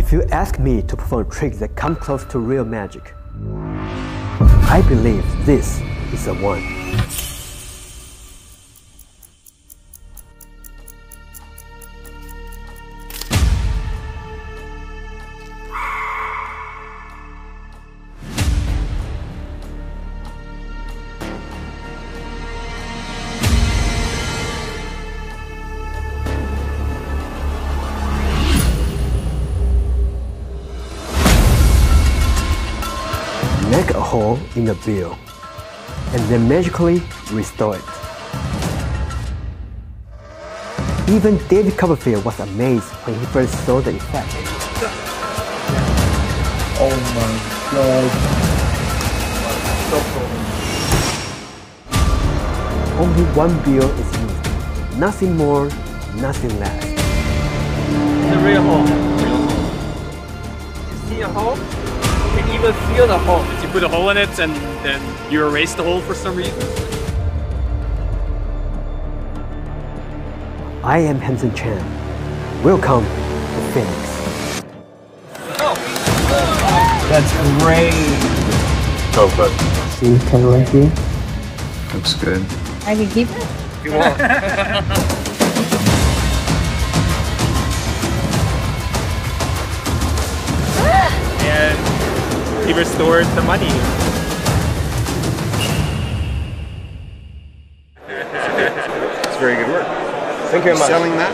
If you ask me to perform a trick that comes close to real magic, I believe this is the one. Make a hole in the bill, and then magically restore it. Even David Copperfield was amazed when he first saw the effect. Oh my god. Only one bill is used. Nothing more, nothing less. It's a real hole. You see a hole? You can even feel the hole. You put a hole in it and then you erase the hole for some reason? I am Hanson Chien. Welcome to Phoenix. That's great. Go for it. See, kind of right here. Looks good. I can keep it? If you want. And he restored the money. It's very good work. Thank you very much. Selling that?